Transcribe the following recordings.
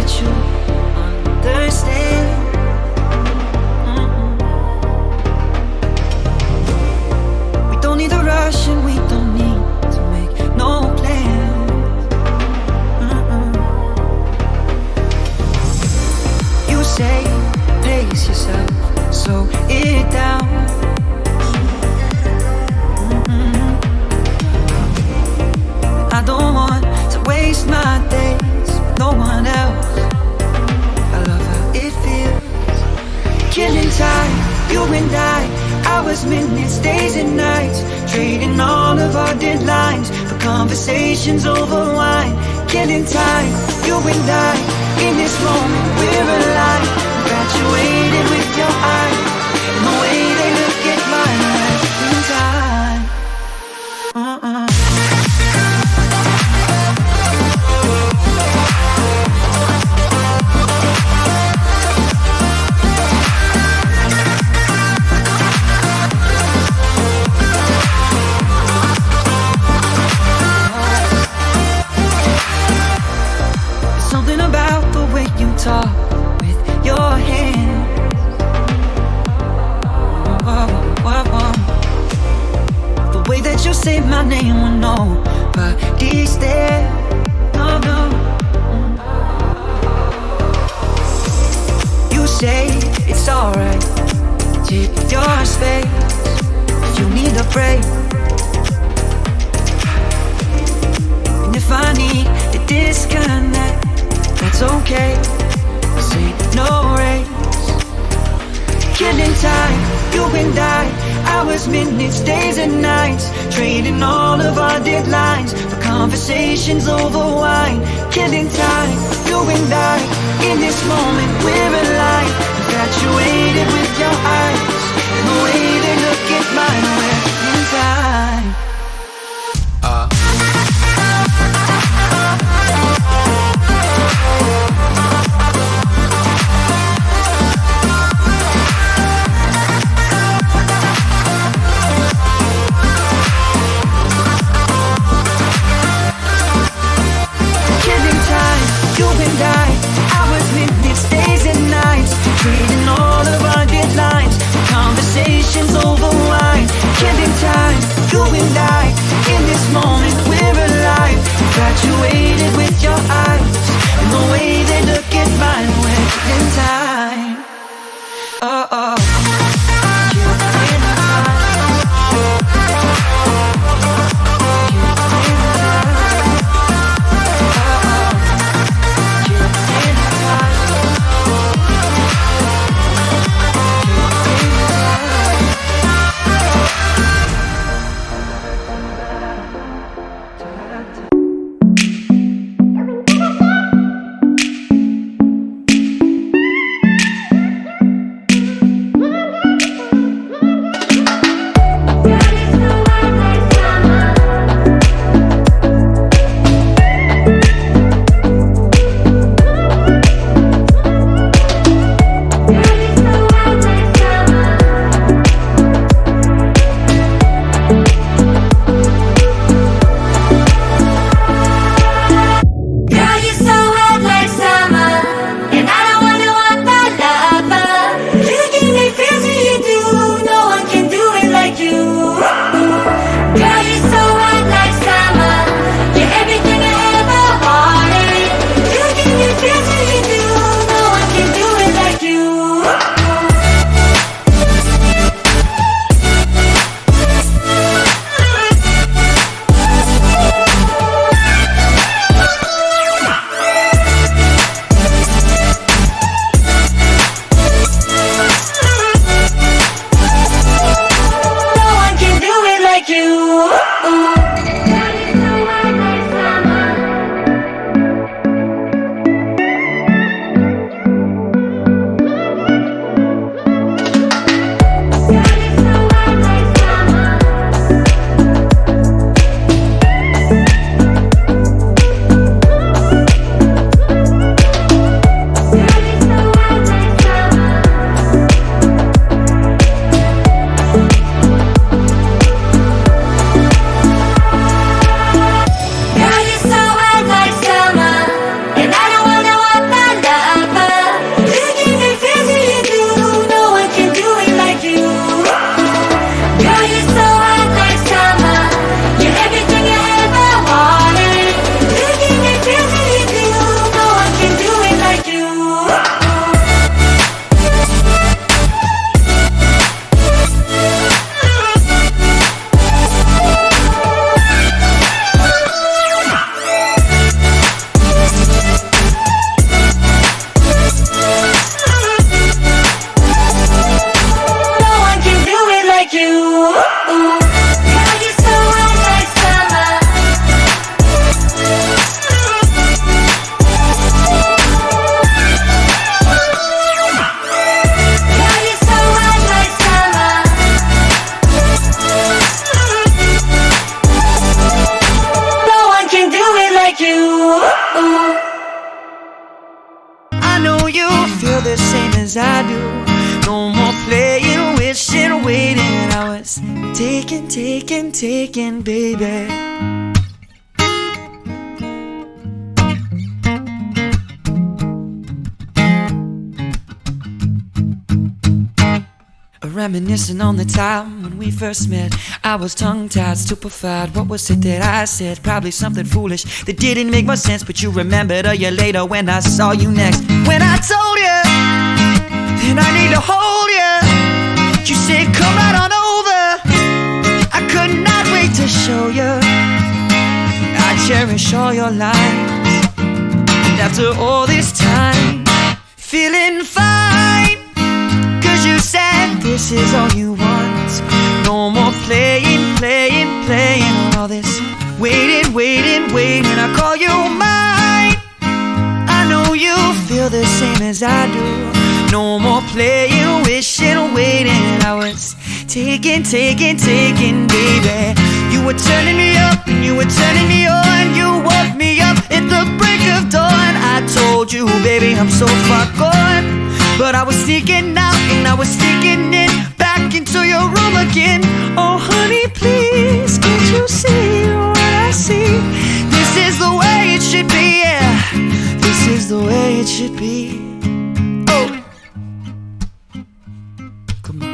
that you understand. We don't need a rush and we don't need to make no plans. You say pace yourself, slow it down. I don't want to waste my days with no one else. I love how it feels. Killing time, you and I, hours, minutes, days and nights, trading all of our deadlines for conversations over wine. Killing time, you and I, in this moment we're alive. Infatuated with your eyes and the way they look at mine. In time, something about the way you talk with your hand. The way that you say my name when nobody's there. No, no. You say it's alright, take your space if you need a break. And if I need to disconnect, that's okay, this ain't no race. Killing time, you and I, hours, minutes, days and nights, trading all of our deadlines for conversations over wine. Killing time, you and I, in this moment we're alive. Infatuated with your eyes and the way they look at mine. We're in time. Trading all of our deadlines, conversations over wine. Killing time, you like you. I know you feel the same as I do. No more playing, wishing, waiting. I was taken, baby. Reminiscing on the time when we first met. I was tongue-tied, stupefied. What was it that I said? Probably something foolish that didn't make much sense. But you remembered a year later when I saw you next. When I told you that I need to hold you, you said come right on over. I could not wait to show you I cherish all your lines. And after all this time, feeling fine, 'cause you said this is all you want. No more playing on all this waiting. I call you mine. I know you feel the same as I do. No more playing, wishing, waiting. I was taken, baby. You were turning me up and you were turning me on. You woke me up at the break of dawn. I told you, baby, I'm so far gone. But I was sneaking out and I was sneaking in, back into your room again. Oh honey, please, can't you see what I see? This is the way it should be, yeah. This is the way it should be. Oh, come on.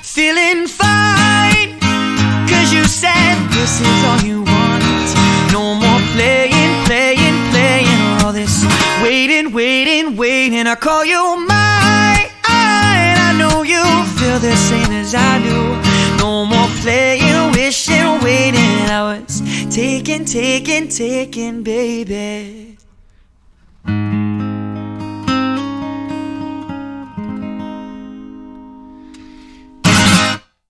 Feeling fine, 'cause you said this is all you want. No more playing on all this waiting. I call you mine. I know you feel the same as I do. No more playing, wishing, waiting. I was taken, baby.